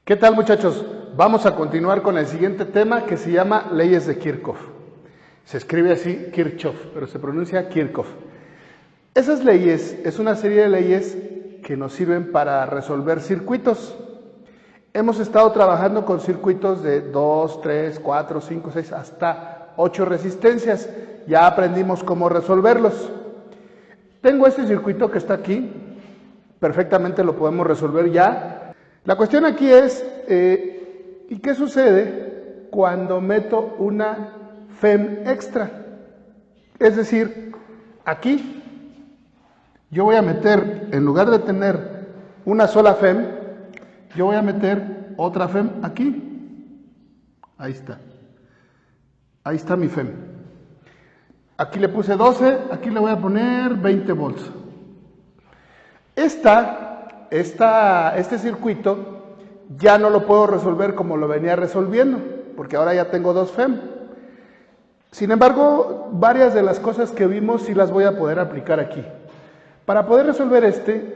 ¿Qué tal, muchachos? Vamos a continuar con el siguiente tema que se llama leyes de Kirchhoff. Se escribe así Kirchhoff, pero se pronuncia Kirchhoff. Esas leyes es una serie de leyes que nos sirven para resolver circuitos. Hemos estado trabajando con circuitos de 2, 3, 4, 5, 6, hasta 8 resistencias. Ya aprendimos cómo resolverlos. Tengo este circuito que está aquí. Perfectamente lo podemos resolver ya. La cuestión aquí es, ¿y qué sucede cuando meto una FEM extra? Es decir, aquí yo voy a meter, en lugar de tener una sola FEM, yo voy a meter otra FEM aquí. Ahí está. Ahí está mi FEM. Aquí le puse 12, aquí le voy a poner 20 volts. Este circuito ya no lo puedo resolver como lo venía resolviendo, porque ahora ya tengo 2 FEM. Sin embargo, varias de las cosas que vimos sí las voy a poder aplicar aquí. Para poder resolver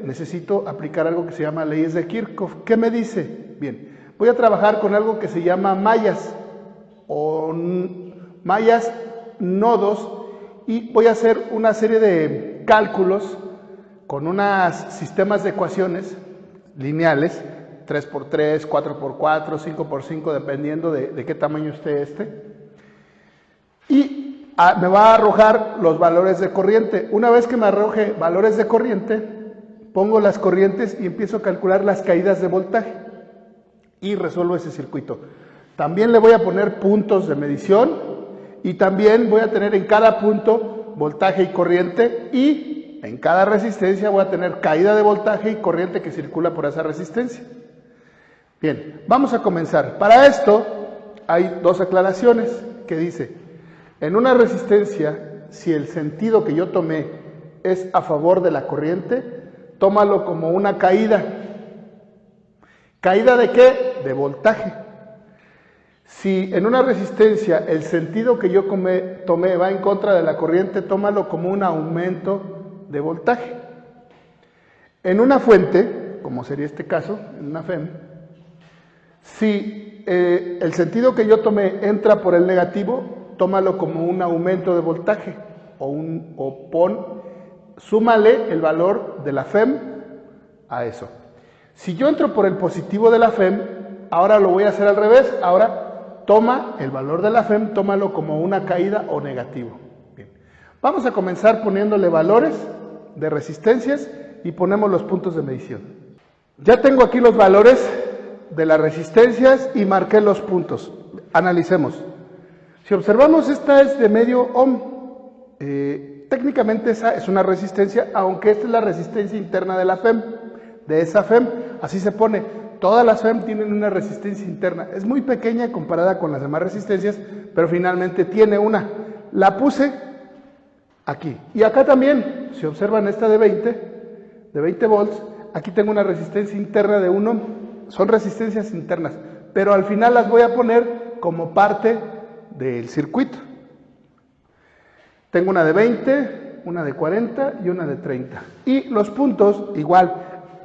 necesito aplicar algo que se llama leyes de Kirchhoff. ¿Qué me dice? Bien, voy a trabajar con algo que se llama mallas, o mallas nodos, y voy a hacer una serie de cálculos con unos sistemas de ecuaciones lineales, 3×3, 4×4, 5×5, dependiendo de qué tamaño esté y me va a arrojar los valores de corriente. Una vez que me arroje valores de corriente, pongo las corrientes y empiezo a calcular las caídas de voltaje y resuelvo ese circuito. También le voy a poner puntos de medición y también voy a tener en cada punto voltaje y corriente, y en cada resistencia voy a tener caída de voltaje y corriente que circula por esa resistencia. Bien, vamos a comenzar. Para esto hay 2 aclaraciones que dice: en una resistencia, si el sentido que yo tomé es a favor de la corriente, tómalo como una caída. ¿Caída de qué? De voltaje. Si en una resistencia el sentido que yo tomé va en contra de la corriente, tómalo como un aumento de voltaje. En una fuente, como sería este caso, en una FEM, si el sentido que yo tomé entra por el negativo, tómalo como un aumento de voltaje, súmale el valor de la FEM a eso. Si yo entro por el positivo de la FEM, ahora lo voy a hacer al revés. Ahora toma el valor de la FEM, tómalo como una caída o negativo. Bien. Vamos a comenzar poniéndole valores de resistencias y ponemos los puntos de medición. Ya tengo aquí los valores de las resistencias y marqué los puntos. Analicemos. Si observamos, esta es de medio ohm. Técnicamente esa es una resistencia, aunque esta es la resistencia interna de la FEM, de esa FEM. Así se pone. Todas las FEM tienen una resistencia interna. Es muy pequeña comparada con las demás resistencias, pero finalmente tiene una. La puse aquí. Y acá también, si observan esta de 20 volts, aquí tengo una resistencia interna de 1 ohm. Son resistencias internas, pero al final las voy a poner como parte del circuito. Tengo una de 20, una de 40 y una de 30. Y los puntos igual.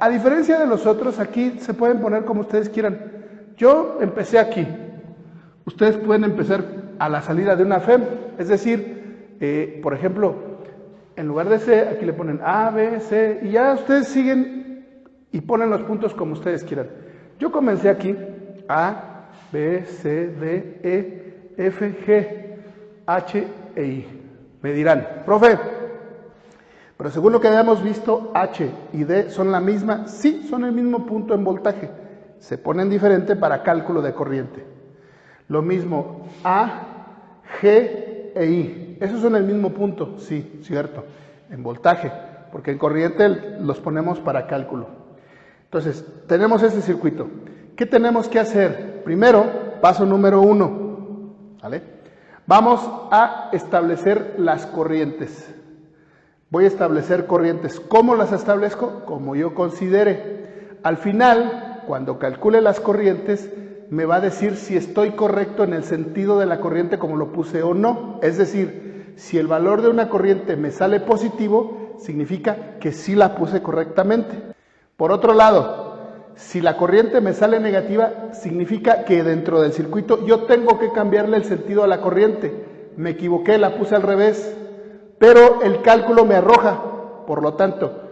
A diferencia de los otros, aquí se pueden poner como ustedes quieran. Yo empecé aquí. Ustedes pueden empezar a la salida de una FEM. Es decir, por ejemplo, en lugar de C, aquí le ponen A, B, C, y ya ustedes siguen y ponen los puntos como ustedes quieran. Yo comencé aquí, A, B, C, D, E, F, G, H e I. Me dirán, profe, pero según lo que habíamos visto, H y D son la misma. Sí, son el mismo punto en voltaje. Se ponen diferente para cálculo de corriente. Lo mismo, A, G e I. Esos son el mismo punto, sí, cierto, en voltaje, porque en corriente los ponemos para cálculo. Entonces, tenemos este circuito. ¿Qué tenemos que hacer? Primero, paso número 1, ¿vale? Vamos a establecer las corrientes. Voy a establecer corrientes. ¿Cómo las establezco? Como yo considere. Al final, cuando calcule las corrientes, me va a decir si estoy correcto en el sentido de la corriente como lo puse o no. Es decir, si el valor de una corriente me sale positivo, significa que sí la puse correctamente. Por otro lado, Si la corriente me sale negativa, significa que dentro del circuito yo tengo que cambiarle el sentido a la corriente. Me equivoqué, la puse al revés, pero el cálculo me arroja. Por lo tanto,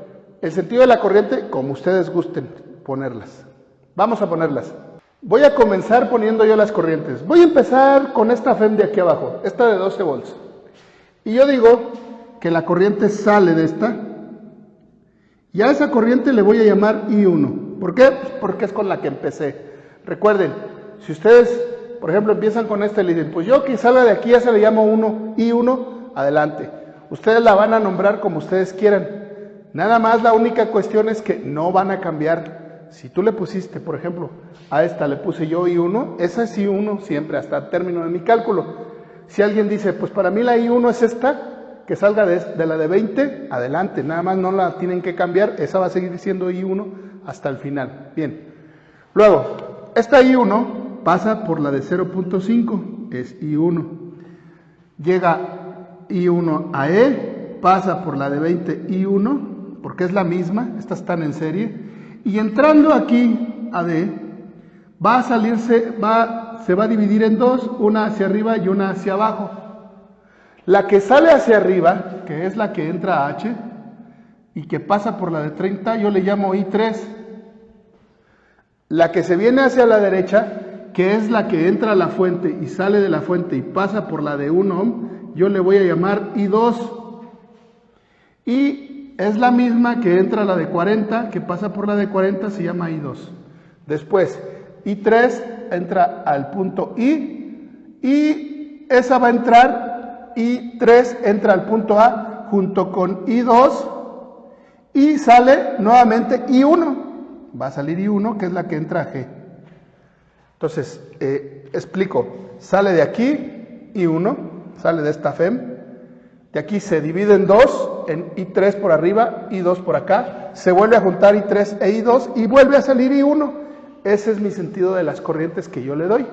el sentido de la corriente, como ustedes gusten ponerlas. Vamos a ponerlas. Voy a comenzar poniendo yo las corrientes. Voy a empezar con esta FEM de aquí abajo, esta de 12 volts. Y yo digo que la corriente sale de esta, y a esa corriente le voy a llamar I1. ¿Por qué? Pues porque es con la que empecé. Recuerden, si ustedes, por ejemplo, empiezan con esta y le dicen, pues yo que salga de aquí ya se le llamo I1, adelante. Ustedes la van a nombrar como ustedes quieran. Nada más la única cuestión es que no van a cambiar. Si tú le pusiste, por ejemplo, a esta le puse yo I1, esa es I1 siempre hasta el término de mi cálculo. Si alguien dice, pues para mí la I1 es esta, que salga de la de 20, adelante, nada más no la tienen que cambiar, esa va a seguir siendo I1 hasta el final. Bien. Luego, esta I1 pasa por la de 0.5, es I1. Llega I1 a E, pasa por la de 20 I1, porque es la misma, estas están en serie, y entrando aquí a D, va a salirse, se va a dividir en dos, una hacia arriba y una hacia abajo. La que sale hacia arriba, que es la que entra a H, y que pasa por la de 30, yo le llamo I3. La que se viene hacia la derecha, que es la que entra a la fuente y sale de la fuente y pasa por la de 1 ohm, yo le voy a llamar I2. Y es la misma que entra a la de 40, que pasa por la de 40, se llama I2. Después, I3 entra al punto I, y esa va a entrar, I3 entra al punto A junto con I2, y sale nuevamente I1. Va a salir I1, que es la que entra a G. Entonces, explico. Sale de aquí I1, sale de esta FEM. De aquí se divide en dos, en I3 por arriba, I2 por acá. Se vuelve a juntar I3 e I2 y vuelve a salir I1. Ese es mi sentido de las corrientes que yo le doy.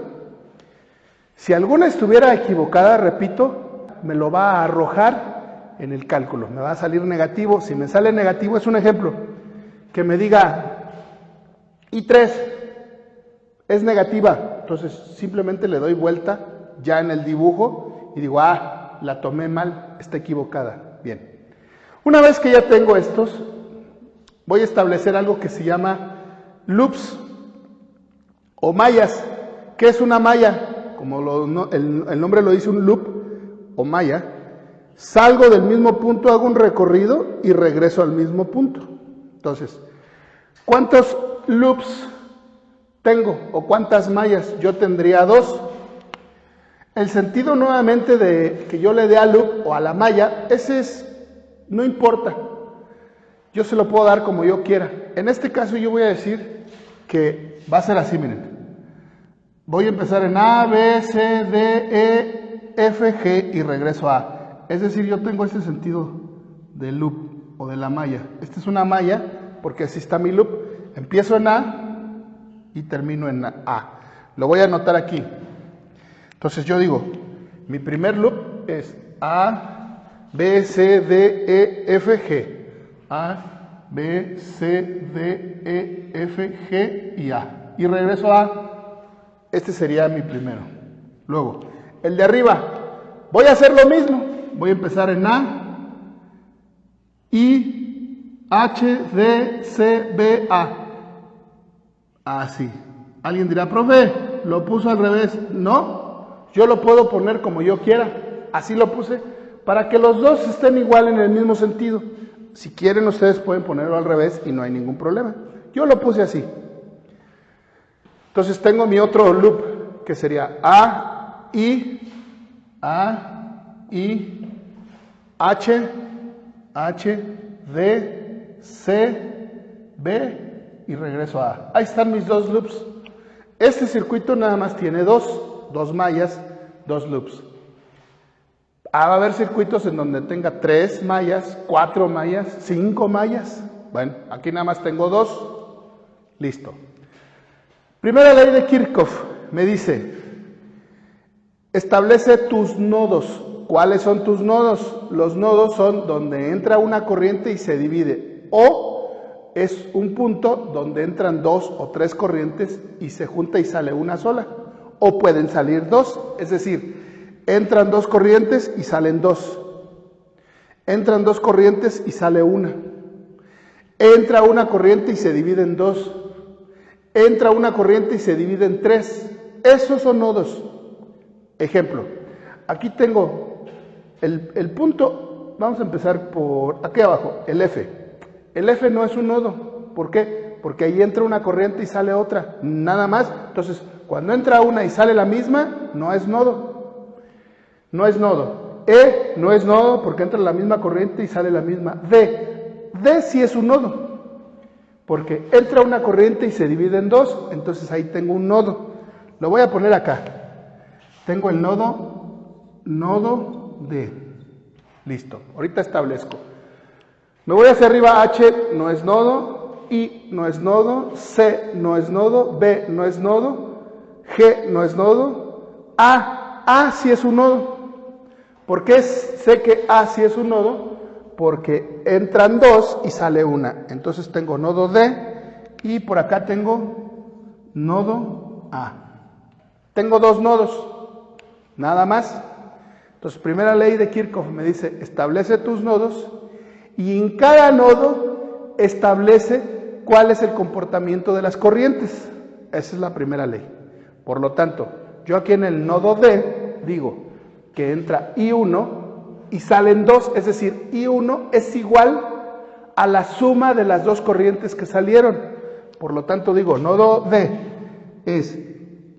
Si alguna estuviera equivocada, repito, me lo va a arrojar en el cálculo. Me va a salir negativo. Si me sale negativo, es un ejemplo. Que me diga I3 es negativa, entonces simplemente le doy vuelta ya en el dibujo y digo, la tomé mal, está equivocada. Bien. Una vez que ya tengo estos, voy a establecer algo que se llama loops o mallas. ¿Qué es una malla? Como el nombre lo dice, un loop o malla. Salgo del mismo punto, hago un recorrido y regreso al mismo punto. Entonces, ¿cuántos loops tengo o cuántas mallas? Yo tendría 2. El sentido nuevamente de que yo le dé al loop o a la malla, no importa. Yo se lo puedo dar como yo quiera. En este caso yo voy a decir que va a ser así, miren. Voy a empezar en A, B, C, D, E, F, G y regreso a A. Es decir, yo tengo este sentido del loop o de la malla. Esta es una malla porque así está mi loop. Empiezo en A y termino en A. Lo voy a anotar aquí. Entonces yo digo, mi primer loop es A, B, C, D, E, F, G. A, B, C, D, E, F, G y A. Y regreso a A. Este sería mi primero. Luego, el de arriba. Voy a hacer lo mismo. Voy a empezar en A, I, H, D, C, B, A. Así. Alguien dirá, profe, lo puso al revés. No, yo lo puedo poner como yo quiera. Así lo puse, para que los dos estén igual en el mismo sentido. Si quieren, ustedes pueden ponerlo al revés y no hay ningún problema. Yo lo puse así. Entonces tengo mi otro loop, que sería A, I, H, D, C, B y regreso a A. Ahí están mis dos loops. Este circuito nada más tiene dos mallas, 2 loops. Va a haber circuitos en donde tenga 3 mallas, 4 mallas, 5 mallas. Bueno, aquí nada más tengo 2. Listo. Primera ley de Kirchhoff me dice, establece tus nodos. ¿Cuáles son tus nodos? Los nodos son donde entra una corriente y se divide. O es un punto donde entran 2 o 3 corrientes y se junta y sale una sola. O pueden salir 2, es decir, entran 2 corrientes y salen 2. Entran 2 corrientes y sale una. Entra una corriente y se divide en 2. Entra una corriente y se divide en 3. Esos son nodos. Ejemplo, aquí tengo el punto, vamos a empezar por aquí abajo, el F. El F no es un nodo. ¿Por qué? Porque ahí entra una corriente y sale otra, nada más. Entonces, cuando entra una y sale la misma, no es nodo. No es nodo. E no es nodo porque entra la misma corriente y sale la misma. D sí es un nodo, porque entra una corriente y se divide en 2, entonces ahí tengo un nodo. Lo voy a poner acá. Tengo el nodo D. Listo, ahorita establezco. Me voy hacia arriba, H no es nodo, I no es nodo, C no es nodo, B no es nodo, G no es nodo, A sí es un nodo. ¿Por qué sé que A sí es un nodo? Porque entran 2 y sale una. Entonces tengo nodo D y por acá tengo nodo A. Tengo 2 nodos, nada más. Entonces, primera ley de Kirchhoff me dice, establece tus nodos y en cada nodo establece cuál es el comportamiento de las corrientes. Esa es la primera ley. Por lo tanto, yo aquí en el nodo D digo que entra I1 y salen 2, es decir, I1 es igual a la suma de las 2 corrientes que salieron. Por lo tanto, digo, nodo D es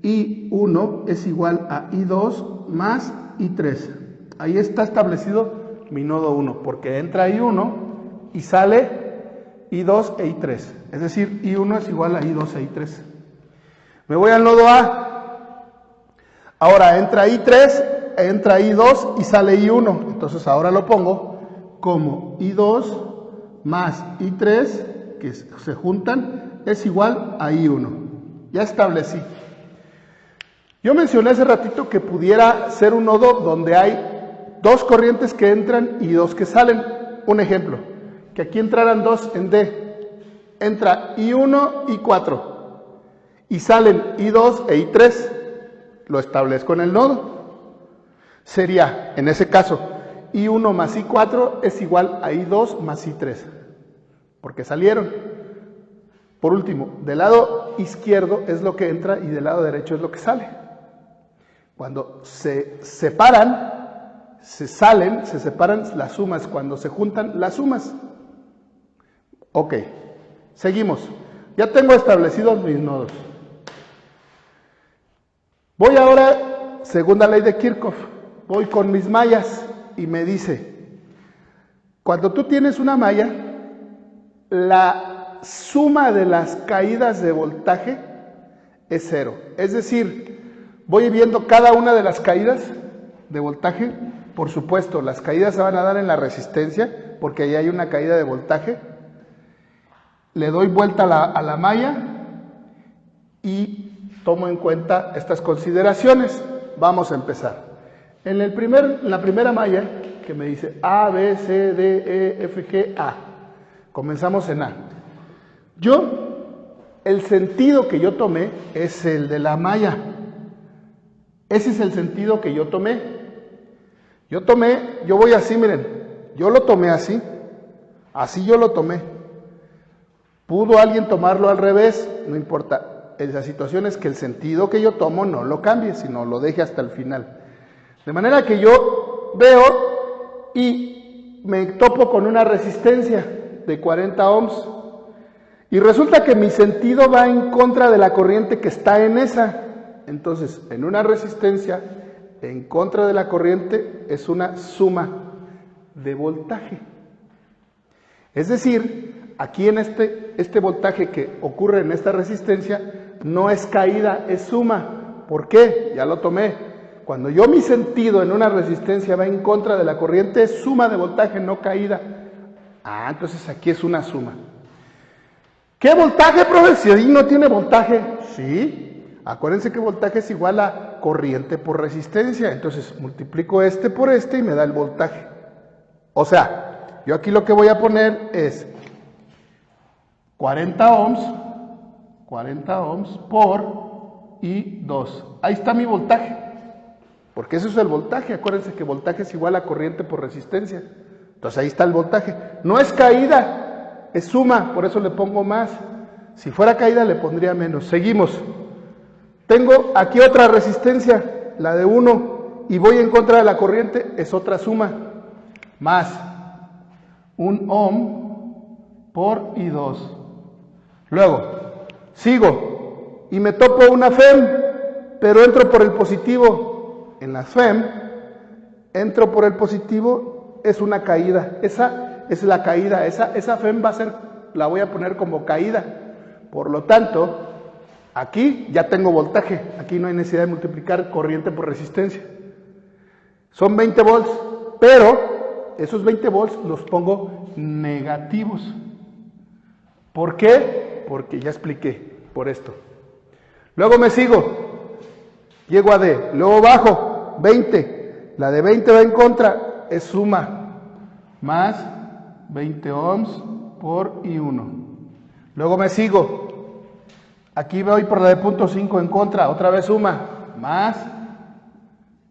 I1 es igual a I2 más I3. Ahí está establecido mi nodo 1, porque entra I1 y sale I2 e I3. Es decir, I1 es igual a I2 e I3. Me voy al nodo A. Ahora entra I3, entra I2 y sale I1. Entonces ahora lo pongo como I2 más I3, que se juntan, es igual a I1. Ya establecí. Yo mencioné hace ratito que pudiera ser un nodo donde hay 2 corrientes que entran y 2 que salen. Un ejemplo, que aquí entraran 2 en D. Entra I1 y 4 y salen I2 e I3. Lo establezco en el nodo. Sería, en ese caso, I1 más I4 es igual a I2 más I3, porque salieron. Por último, del lado izquierdo es lo que entra y del lado derecho es lo que sale. Cuando se separan, se separan las sumas. Cuando se juntan, las sumas. Ok, seguimos. Ya tengo establecidos mis nodos. Voy ahora, segunda ley de Kirchhoff, voy con mis mallas y me dice, cuando tú tienes una malla, la suma de las caídas de voltaje es 0. Es decir, voy viendo cada una de las caídas de voltaje. Por supuesto, las caídas se van a dar en la resistencia, porque ahí hay una caída de voltaje. Le doy vuelta a la malla y tomo en cuenta estas consideraciones. Vamos a empezar. En la primera malla, que me dice A, B, C, D, E, F, G, A. Comenzamos en A. El sentido que yo tomé es el de la malla. Ese es el sentido que yo tomé. Yo voy así, miren, yo lo tomé así yo lo tomé. ¿Pudo alguien tomarlo al revés? No importa. La situación es que el sentido que yo tomo no lo cambie, sino lo deje hasta el final. De manera que yo veo y me topo con una resistencia de 40 ohms. Y resulta que mi sentido va en contra de la corriente que está en esa. Entonces, en una resistencia, en contra de la corriente, es una suma de voltaje. Es decir, aquí en este voltaje que ocurre en esta resistencia, no es caída, es suma. ¿Por qué? Ya lo tomé. Cuando mi sentido en una resistencia va en contra de la corriente, es suma de voltaje, no caída. Entonces aquí es una suma. ¿Qué voltaje, profe? Si ahí no tiene voltaje. Sí. Acuérdense que voltaje es igual a corriente por resistencia. Entonces multiplico este por este y me da el voltaje. O sea, yo aquí lo que voy a poner es 40 ohms por I2. Ahí está mi voltaje, porque eso es el voltaje. Acuérdense que voltaje es igual a corriente por resistencia. Entonces ahí está el voltaje. No es caída, es suma, por eso le pongo más. Si fuera caída le pondría menos. Seguimos. Tengo aquí otra resistencia, la de 1, y voy en contra de la corriente, es otra suma. Más 1 ohm por I2. Luego, sigo y me topo una FEM, pero entro por el positivo. En la FEM, entro por el positivo, es una caída. Esa es la caída. Esa FEM la voy a poner como caída. Por lo tanto, aquí ya tengo voltaje. Aquí no hay necesidad de multiplicar corriente por resistencia. Son 20 volts, pero esos 20 volts los pongo negativos. ¿Por qué? Porque ya expliqué, por esto. Luego me sigo, llego a D, luego bajo, 20. La de 20 va en contra, es suma, más 20 ohms por I1. Luego me sigo, aquí voy por la de 0.5 en contra, otra vez suma, más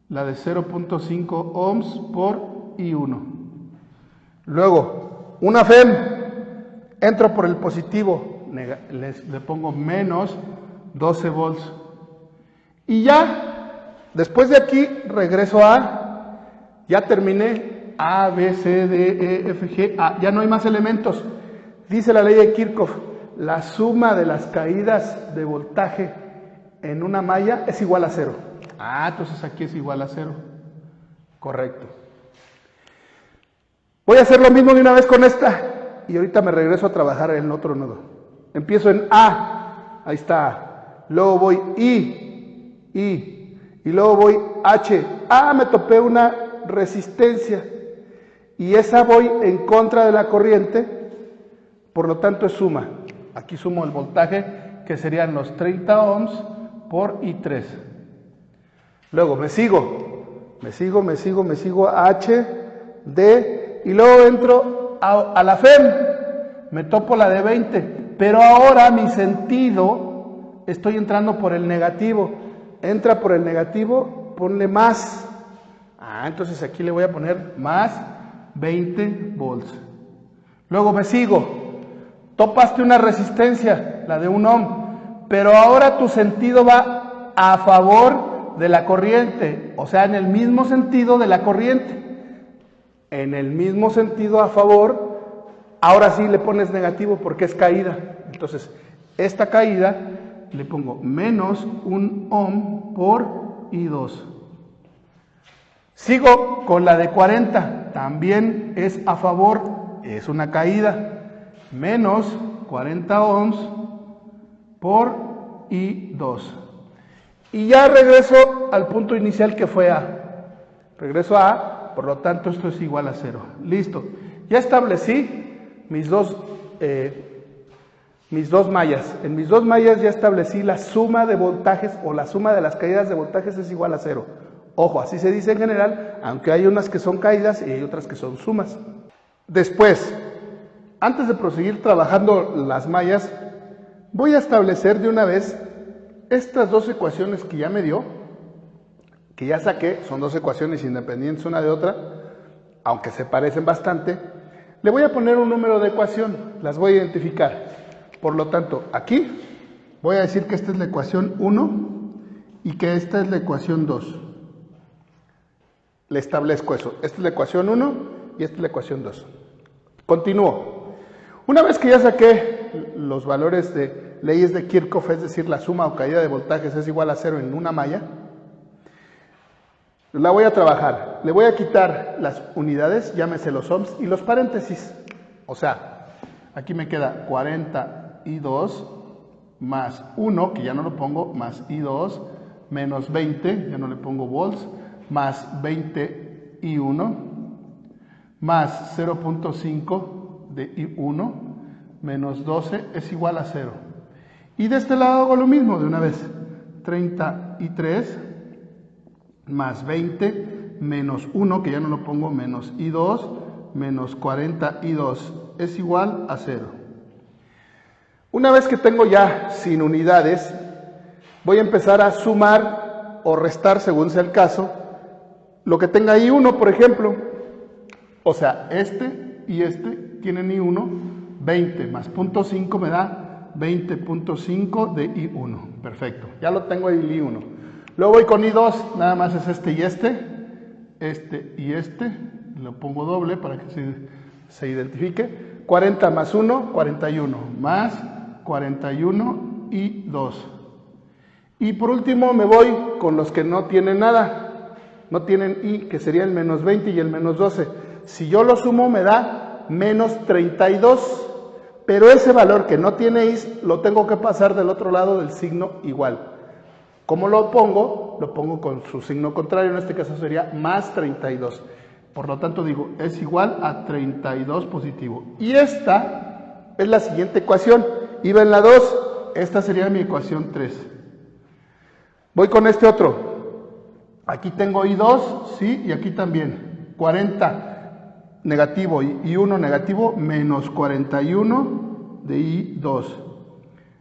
la de 0.5 ohms por I1. Luego, una FEM, entro por el positivo, le pongo menos 12 volts. Y ya, después de aquí, regreso a, ya terminé, A, B, C, D, E, F, G, A, ya no hay más elementos. Dice la ley de Kirchhoff, la suma de las caídas de voltaje en una malla es igual a 0. Entonces aquí es igual a 0. Correcto. Voy a hacer lo mismo de una vez con esta. Y ahorita me regreso a trabajar en otro nodo. Empiezo en A. Ahí está A. Luego voy I. Y luego voy H. Me topé una resistencia. Y esa voy en contra de la corriente. Por lo tanto es suma. Aquí sumo el voltaje, que serían los 30 ohms por I3. Luego me sigo a H, D, y luego entro a la FEM, me topo la de 20, pero ahora mi sentido, estoy entrando por el negativo. Entra por el negativo, ponle más. Entonces aquí le voy a poner más 20 volts. Luego me sigo. Topaste una resistencia, la de 1 ohm, pero ahora tu sentido va a favor de la corriente, o sea, en el mismo sentido de la corriente. En el mismo sentido a favor, ahora sí le pones negativo porque es caída. Entonces, esta caída le pongo menos 1 ohm por I2. Sigo con la de 40, también es a favor, es una caída. Menos 40 ohms por I2. Y ya regreso al punto inicial que fue A. Regreso a A, por lo tanto esto es igual a 0. Listo. Ya establecí mis dos mallas. En mis dos mallas ya establecí la suma de voltajes o la suma de las caídas de voltajes es igual a 0. Ojo, así se dice en general, aunque hay unas que son caídas y hay otras que son sumas. Después, antes de proseguir trabajando las mallas, voy a establecer de una vez estas dos ecuaciones que ya me dio, que ya saqué, son dos ecuaciones independientes una de otra, aunque se parecen bastante. Le voy a poner un número de ecuación, las voy a identificar. Por lo tanto, aquí voy a decir que esta es la ecuación 1 y que esta es la ecuación 2. Le establezco eso. Esta es la ecuación 1 y esta es la ecuación 2. Continúo. Una vez que ya saqué los valores de leyes de Kirchhoff, es decir, la suma o caída de voltajes es igual a 0 en una malla, la voy a trabajar. Le voy a quitar las unidades, llámese los ohms, y los paréntesis. O sea, aquí me queda 40 I2 más 1, que ya no lo pongo, más I2, menos 20, ya no le pongo volts, más 20 I1, más 0.5 de I1 menos 12 es igual a 0. Y de este lado hago lo mismo de una vez. 33 más 20 menos 1, que ya no lo pongo, menos I2 menos 40 I2 es igual a 0. Una vez que tengo ya sin unidades, voy a empezar a sumar o restar, según sea el caso, lo que tenga I1, por ejemplo. O sea, este y este tienen I1, 20 más 0.5 me da 20.5 de I1. Perfecto, ya lo tengo ahí el I1. Luego voy con I2, nada más es este y este, lo pongo doble para que se identifique. 40 más 1, 41, más 41 y 2. Y por último me voy con los que no tienen nada, no tienen I, que sería el menos 20 y el menos 12. Si yo lo sumo me da menos 32, pero ese valor que no tiene I lo tengo que pasar del otro lado del signo igual. ¿Cómo lo pongo? Lo pongo con su signo contrario, en este caso sería más 32. Por lo tanto digo, es igual a 32 positivo. Y esta es la siguiente ecuación. Iba en la 2, esta sería mi ecuación 3. Voy con este otro. Aquí tengo I2, sí, y aquí también. 40 negativo y 1 negativo, menos 41 de I2.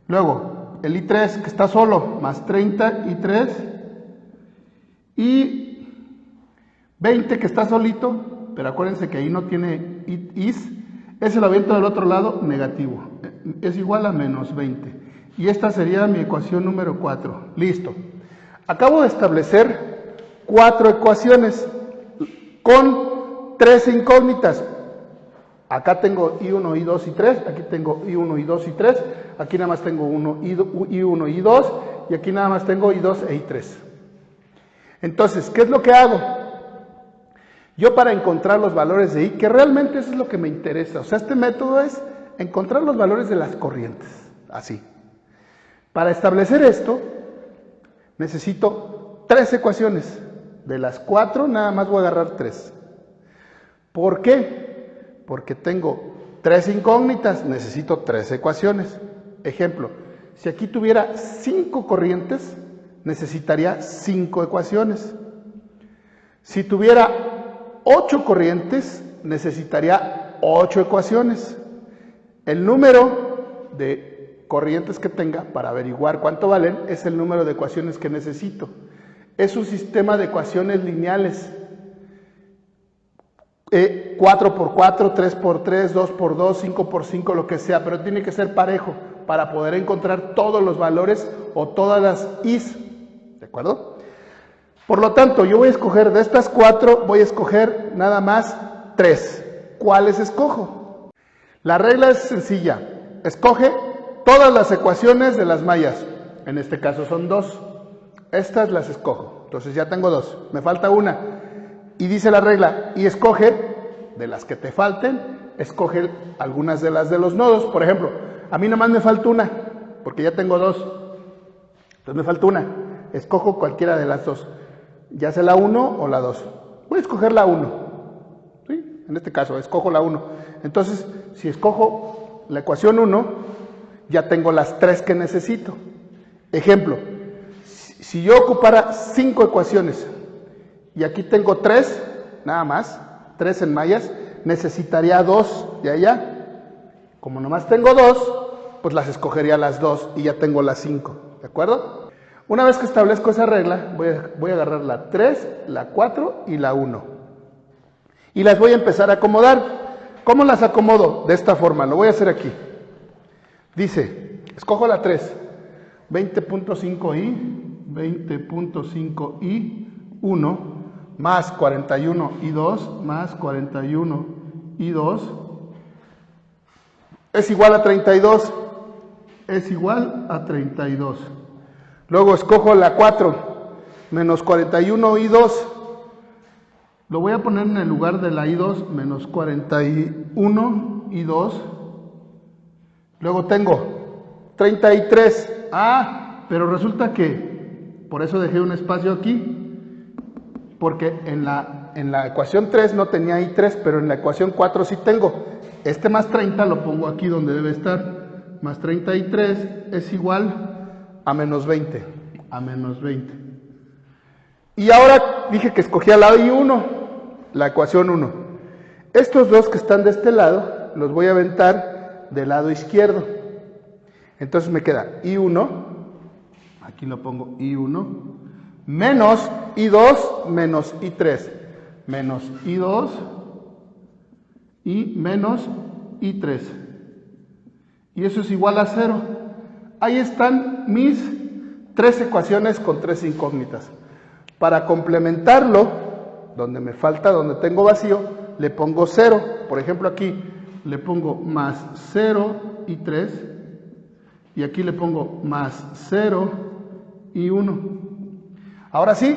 Luego, el I3 que está solo, más 30 I3. Y 20 que está solito, pero acuérdense que ahí no tiene is, ese lo aviento del otro lado, negativo. Es igual a menos 20. Y esta sería mi ecuación número 4. Listo. Acabo de establecer 4 ecuaciones con 3 incógnitas. Acá tengo I1, I2 y 3, aquí tengo I1, I2 y 3, aquí nada más tengo I1 y 2, y aquí nada más tengo I2 e I3. Entonces, ¿qué es lo que hago? Yo para encontrar los valores de I, que realmente eso es lo que me interesa, o sea, este método es encontrar los valores de las corrientes, así. Para establecer esto, necesito 3 ecuaciones. De las 4, nada más voy a agarrar 3. ¿Por qué? Porque tengo 3 incógnitas, necesito 3 ecuaciones. Ejemplo, si aquí tuviera 5 corrientes, necesitaría 5 ecuaciones. Si tuviera 8 corrientes, necesitaría 8 ecuaciones. El número de corrientes que tenga para averiguar cuánto valen es el número de ecuaciones que necesito. Es un sistema de ecuaciones lineales. 4 por 4, 3 por 3, 2 por 2, 5 por 5, lo que sea, pero tiene que ser parejo para poder encontrar todos los valores o todas las Is. ¿De acuerdo? Por lo tanto, yo voy a escoger de estas 4, voy a escoger nada más 3. ¿Cuáles escojo? La regla es sencilla. Escoge todas las ecuaciones de las mallas. En este caso son 2. Estas las escojo. Entonces ya tengo 2. Me falta una. Y dice la regla, y escoge, de las que te falten, escoge algunas de las de los nodos. Por ejemplo, a mí nomás me falta una, porque ya tengo 2. Entonces me falta una. Escojo cualquiera de las 2. Ya sea la 1 o la 2. Voy a escoger la 1. ¿Sí? En este caso, escojo la 1. Entonces, si escojo la ecuación 1, ya tengo las 3 que necesito. Ejemplo, si yo ocupara 5 ecuaciones y aquí tengo 3, nada más, 3 en mallas, necesitaría 2 de allá. Como nomás tengo 2, pues las escogería las 2 y ya tengo las 5. ¿De acuerdo? Una vez que establezco esa regla, voy a agarrar la 3, la 4 y la 1. Y las voy a empezar a acomodar. ¿Cómo las acomodo? De esta forma, lo voy a hacer aquí. Dice, escojo la 3, 20.5i, 20.5i, 1, más 41i2, más 41i2, es igual a 32, es igual a 32. Luego escojo la 4, menos 41i2, lo voy a poner en el lugar de la i2, menos 41i2. Luego tengo 33. Pero resulta que, por eso dejé un espacio aquí, porque en la ecuación 3 no tenía i3, pero en la ecuación 4 sí tengo. Este más 30 lo pongo aquí donde debe estar. Más 33 es igual a menos 20. A menos 20. Y ahora dije que escogía la I1, la ecuación 1. Estos dos que están de este lado, los voy a aventar del lado izquierdo. Entonces me queda I1, aquí lo pongo I1, menos I2 menos I3, menos I2 y menos I3. Y eso es igual a 0. Ahí están mis 3 ecuaciones con 3 incógnitas. Para complementarlo, donde me falta, donde tengo vacío, le pongo 0. Por ejemplo, aquí le pongo más 0 y 3. Y aquí le pongo más 0 y 1. Ahora sí,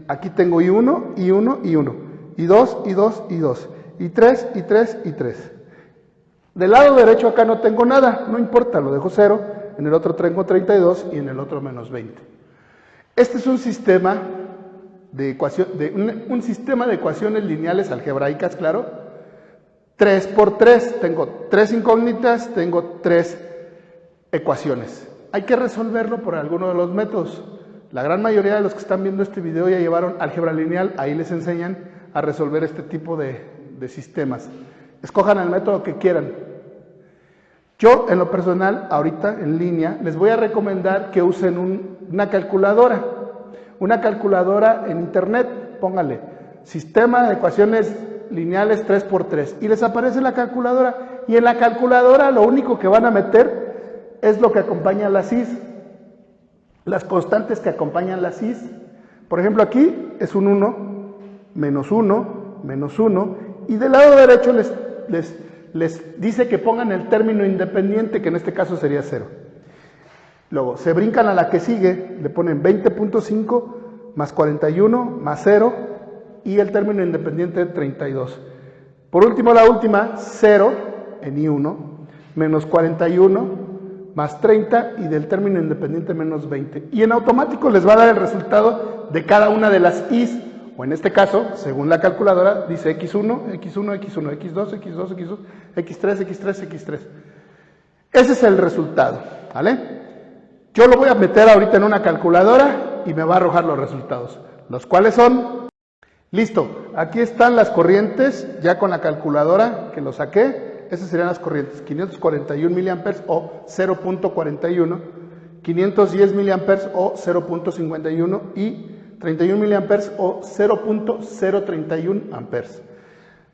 aquí tengo I1, I1, I1. I2, I2, I2. I3, I3, I3. Del lado derecho acá no tengo nada, no importa, lo dejo 0. En el otro tengo 32 y en el otro menos 20. Este es un sistema de un sistema de ecuaciones lineales algebraicas, claro. 3 por 3, tengo 3 incógnitas, tengo 3 ecuaciones. Hay que resolverlo por alguno de los métodos. La gran mayoría de los que están viendo este video ya llevaron álgebra lineal, ahí les enseñan a resolver este tipo de sistemas. Escojan el método que quieran. Yo, en lo personal, ahorita en línea, les voy a recomendar que usen una calculadora. Una calculadora en internet, póngale sistema de ecuaciones lineales 3×3 y les aparece la calculadora. Y en la calculadora lo único que van a meter es lo que acompaña a la cis, las constantes que acompañan la cis. Por ejemplo, aquí es un 1, menos 1, menos 1, y del lado derecho les dice que pongan el término independiente, que en este caso sería 0. Luego se brincan a la que sigue, le ponen 20.5 más 41 más 0 y el término independiente 32. Por último, la última, 0 en I1 menos 41 más 30 y del término independiente menos 20. Y en automático les va a dar el resultado de cada una de las i's, o en este caso, según la calculadora, dice x1, x1, x1, x2, x2, x2, x3, x3, x3. Ese es el resultado, ¿vale? Yo lo voy a meter ahorita en una calculadora y me va a arrojar los resultados, los cuales son, listo, aquí están las corrientes, ya con la calculadora que lo saqué. Esas serían las corrientes, 541 miliamperes o 0.41, 510 miliamperes o 0.51 y 31 miliamperes o 0.031 amperes.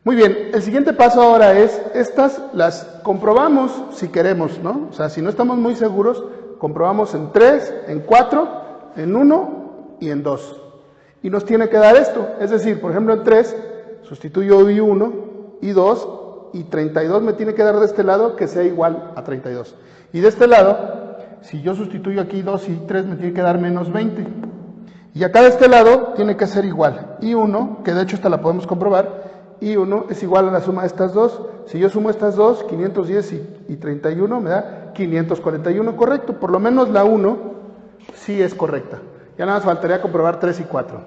Muy bien, el siguiente paso ahora es, estas las comprobamos si queremos, ¿no? O sea, si no estamos muy seguros, comprobamos en 3, en 4, en 1 y en 2. Y nos tiene que dar esto, es decir, por ejemplo en 3, sustituyo I1, I2, y 32 me tiene que dar de este lado que sea igual a 32. Y de este lado, si yo sustituyo aquí 2 y 3, me tiene que dar menos 20. Y acá de este lado tiene que ser igual. I1, que de hecho esta la podemos comprobar, I1 es igual a la suma de estas dos. Si yo sumo estas dos, 510 y 31, me da 541, correcto. Por lo menos la 1 sí es correcta. Ya nada más faltaría comprobar 3 y 4.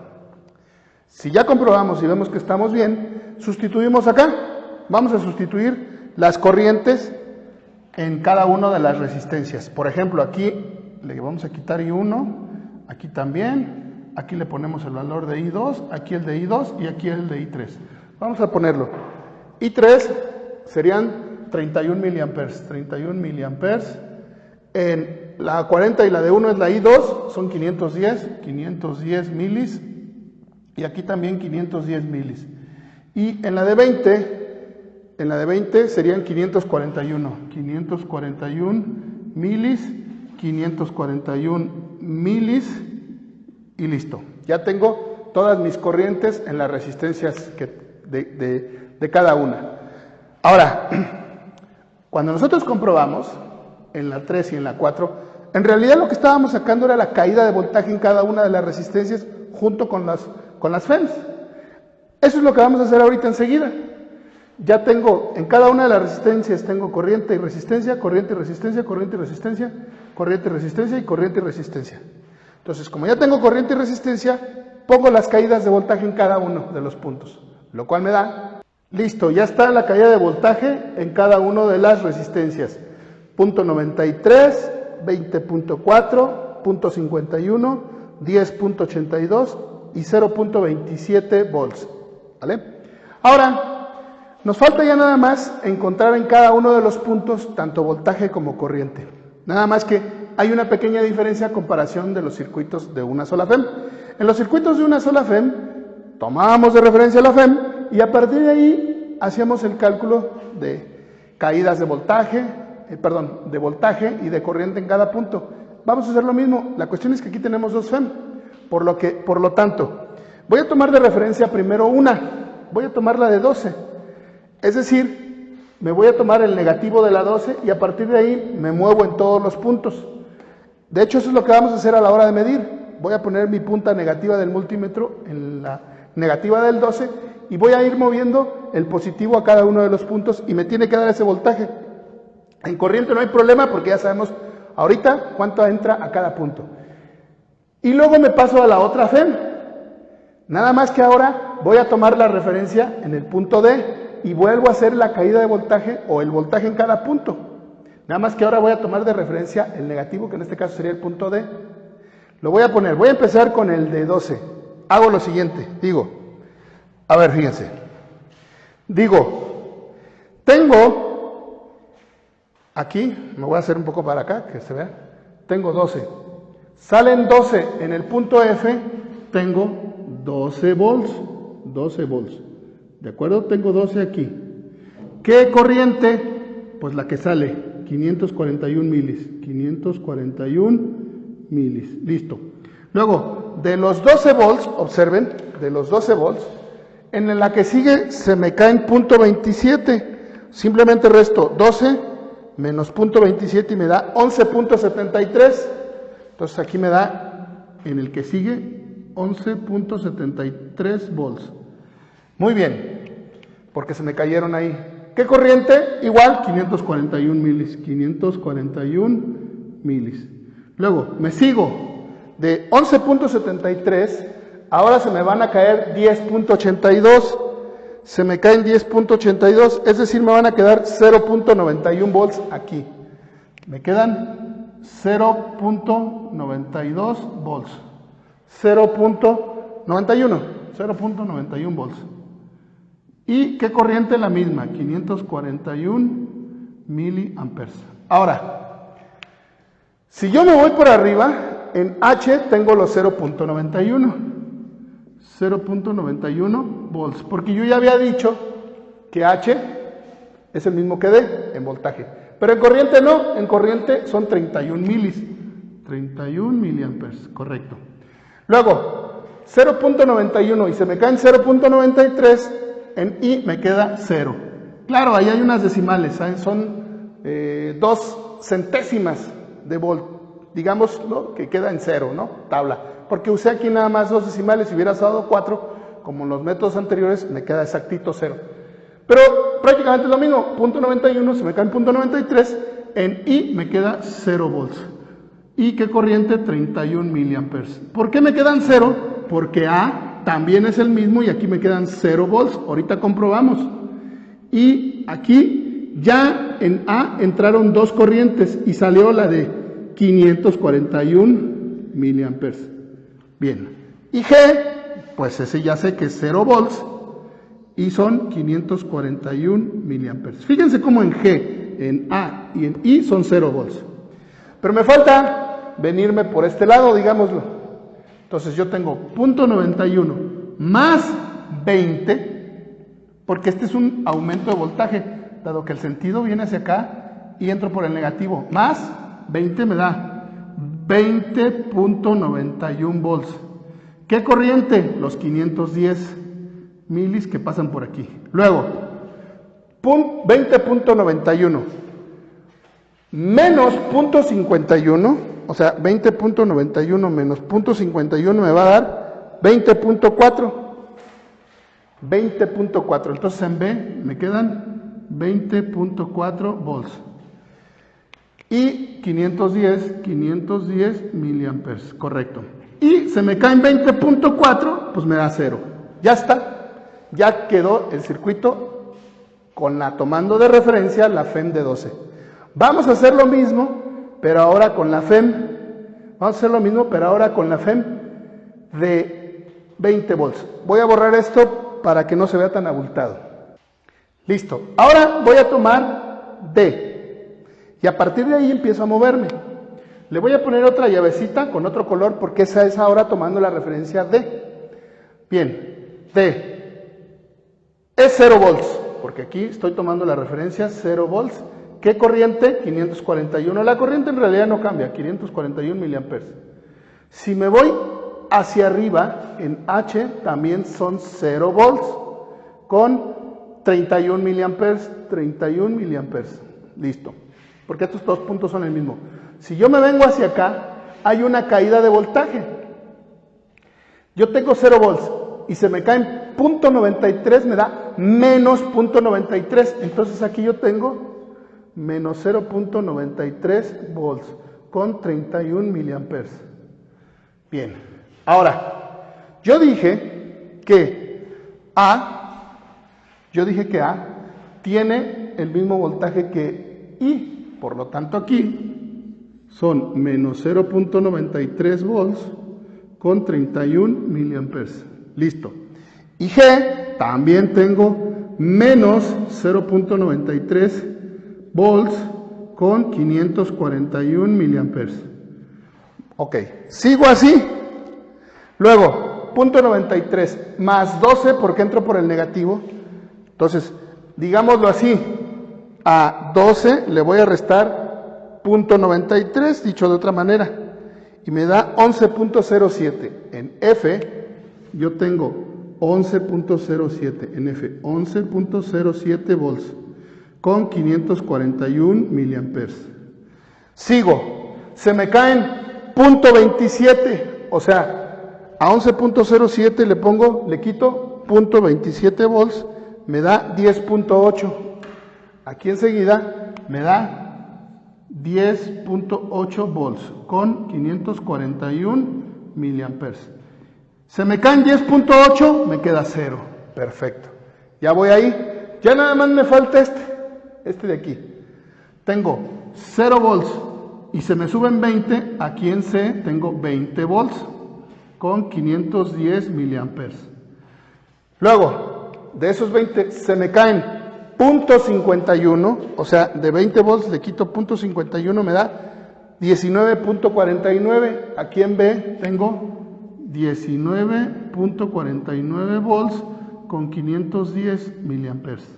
Si ya comprobamos y vemos que estamos bien, sustituimos acá. Vamos a sustituir las corrientes en cada una de las resistencias. Por ejemplo, aquí le vamos a quitar I1, aquí también, aquí le ponemos el valor de I2, aquí el de I2 y aquí el de I3. Vamos a ponerlo. I3 serían 31 miliamperes, 31 miliamperes. En la 40 y la de 1 es la I2, son 510 milis, y aquí también 510 milis. Y en la de 20 serían 541 milis, 541 milis y listo. Ya tengo todas mis corrientes en las resistencias de cada una. Ahora, cuando nosotros comprobamos en la 3 y en la 4, en realidad lo que estábamos sacando era la caída de voltaje en cada una de las resistencias junto con las FEMs. Eso es lo que vamos a hacer ahorita enseguida. Ya tengo, en cada una de las resistencias tengo corriente y resistencia, corriente y resistencia, corriente y resistencia, corriente y resistencia y corriente y resistencia. Entonces, como ya tengo corriente y resistencia, pongo las caídas de voltaje en cada uno de los puntos, lo cual me da, listo, ya está la caída de voltaje en cada una de las resistencias. Punto 93, 20.4, punto 51, 10.82 y 0.27 volts, ¿vale? Ahora, nos falta ya nada más encontrar en cada uno de los puntos tanto voltaje como corriente. Nada más que hay una pequeña diferencia a comparación de los circuitos de una sola FEM. En los circuitos de una sola FEM, tomábamos de referencia la FEM y a partir de ahí hacíamos el cálculo de caídas de voltaje, de voltaje y de corriente en cada punto. Vamos a hacer lo mismo. La cuestión es que aquí tenemos dos FEM. Por lo tanto, voy a tomar de referencia primero una. Voy a tomar la de 12. Es decir, me voy a tomar el negativo de la 12 y a partir de ahí me muevo en todos los puntos. De hecho, eso es lo que vamos a hacer a la hora de medir. Voy a poner mi punta negativa del multímetro en la negativa del 12 y voy a ir moviendo el positivo a cada uno de los puntos y me tiene que dar ese voltaje. En corriente no hay problema porque ya sabemos ahorita cuánto entra a cada punto. Y luego me paso a la otra FEM. Nada más que ahora voy a tomar la referencia en el punto D y vuelvo a hacer la caída de voltaje o el voltaje en cada punto. Nada más que ahora voy a tomar de referencia el negativo, que en este caso sería el punto D. Lo voy a poner, voy a empezar con el de 12. Hago lo siguiente, digo, a ver, fíjense. Digo, tengo, aquí, me voy a hacer un poco para acá, que se vea, tengo 12. Salen 12 en el punto F, tengo 12 volts, 12 volts. ¿De acuerdo? Tengo 12 aquí. ¿Qué corriente? Pues la que sale, 541 milis. 541 milis. Listo. Luego, de los 12 volts, observen, de los 12 volts, en la que sigue se me cae en punto 27. Simplemente resto 12 menos punto 27 y me da 11.73. Entonces aquí me da, en el que sigue, 11.73 volts. Muy bien, porque se me cayeron ahí. ¿Qué corriente? Igual, 541 milis. 541 milis. Luego, me sigo. De 11.73, ahora se me van a caer 10.82. Se me caen 10.82, es decir, me van a quedar 0.91 volts aquí. Me quedan 0.92 volts. 0.91 volts. ¿Y qué corriente? La misma, 541 miliamperes. Ahora, si yo me voy por arriba, en H tengo los 0.91. 0.91 volts, porque yo ya había dicho que H es el mismo que D en voltaje. Pero en corriente no, en corriente son 31 milis. 31 miliamperes, correcto. Luego, 0.91 y se me caen 0.93, en I me queda 0. Claro, ahí hay unas decimales, ¿saben? Son 2 centésimas de volt, digamos, ¿no? Que queda en 0, ¿no? Tabla. Porque usé aquí nada más 2 decimales, si hubiera dado 4, como en los métodos anteriores, me queda exactito 0. Pero prácticamente es lo mismo, punto 91, se me cae en punto 93, en I me queda 0 volts. ¿Y qué corriente? 31 miliamperes. ¿Por qué me quedan 0? Porque A también es el mismo y aquí me quedan 0 volts. Ahorita comprobamos. Y aquí ya en A entraron 2 corrientes y salió la de 541 miliamperes. Bien. Y G, pues ese ya sé que es 0 volts y son 541 miliamperes. Fíjense cómo en G, en A y en I son 0 volts. Pero me falta venirme por este lado, digámoslo. Entonces yo tengo punto 91 más 20, porque este es un aumento de voltaje, dado que el sentido viene hacia acá y entro por el negativo. Más 20 me da 20.91 volts. ¿Qué corriente? Los 510 milis que pasan por aquí. Luego, 20.91 menos 0.51, o sea, 20.91 menos 0.51 me va a dar 20.4. 20.4. Entonces en B me quedan 20.4 volts. Y 510 miliamperes, correcto. Y se me caen 20.4, pues me da 0. Ya está. Ya quedó el circuito con tomando de referencia la FEM de 12. Vamos a hacer lo mismo, pero ahora con la FEM. Vamos a hacer lo mismo, pero ahora con la FEM de 20 volts. Voy a borrar esto para que no se vea tan abultado. Listo. Ahora voy a tomar D. Y a partir de ahí empiezo a moverme. Le voy a poner otra llavecita con otro color porque esa es ahora tomando la referencia D. Bien, D es 0 volts, porque aquí estoy tomando la referencia 0 volts. ¿Qué corriente? 541. La corriente en realidad no cambia, 541 miliamperes. Si me voy hacia arriba, en H también son 0 volts, con 31 miliamperes, 31 miliamperes. Listo, porque estos dos puntos son el mismo. Si yo me vengo hacia acá, hay una caída de voltaje. Yo tengo 0 volts y se me cae 0.93, me da menos 0.93. Entonces aquí yo tengo menos 0.93 volts con 31 miliamperes. Bien, ahora, yo dije que A tiene el mismo voltaje que I, por lo tanto aquí son menos 0.93 volts con 31 miliamperes. Listo. Y G también tengo menos 0.93 volts con 541 miliamperes. Ok, sigo así. Luego, 0.93 más 12 porque entro por el negativo. Entonces, digámoslo así, a 12 le voy a restar 0.93, dicho de otra manera, y me da 11.07. En F yo tengo 11.07, en F 11.07 volts con 541 miliamperes. Sigo, se me caen 0.27, o sea, a 11.07 le quito 0.27 volts, me da 10.8. Aquí enseguida me da 10.8 volts con 541 miliamperes. Se me caen 10.8, me queda 0. Perfecto. Ya voy ahí. Ya nada más me falta este de aquí. Tengo 0 volts y se me suben 20. Aquí en C tengo 20 volts con 510 miliamperes. Luego, de esos 20 se me caen 0.51, o sea, de 20 volts le quito 0.51, me da 19.49. Aquí en B tengo 19.49 volts con 510 miliamperes.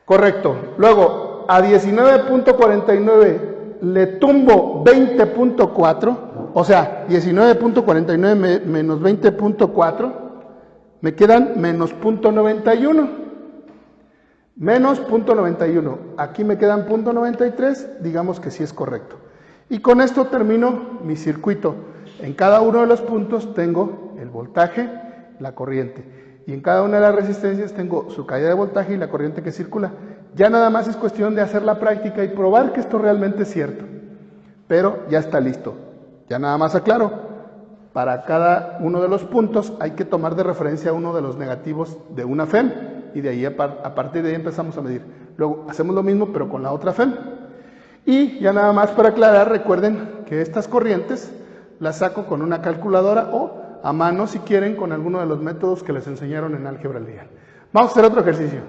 Correcto. Luego, a 19.49 le tumbo 20.4, o sea, 19.49 menos 20.4, me quedan menos 0.91. Menos 0.91. Aquí me quedan 0.93, digamos que sí es correcto. Y con esto termino mi circuito. En cada uno de los puntos tengo el voltaje, la corriente. Y en cada una de las resistencias tengo su caída de voltaje y la corriente que circula. Ya nada más es cuestión de hacer la práctica y probar que esto realmente es cierto. Pero ya está listo. Ya nada más aclaro. Para cada uno de los puntos hay que tomar de referencia uno de los negativos de una FEM. Y de ahí a partir de ahí empezamos a medir. Luego hacemos lo mismo pero con la otra FEM. Y ya nada más para aclarar, recuerden que estas corrientes las saco con una calculadora o a mano si quieren con alguno de los métodos que les enseñaron en álgebra lineal. Vamos a hacer otro ejercicio.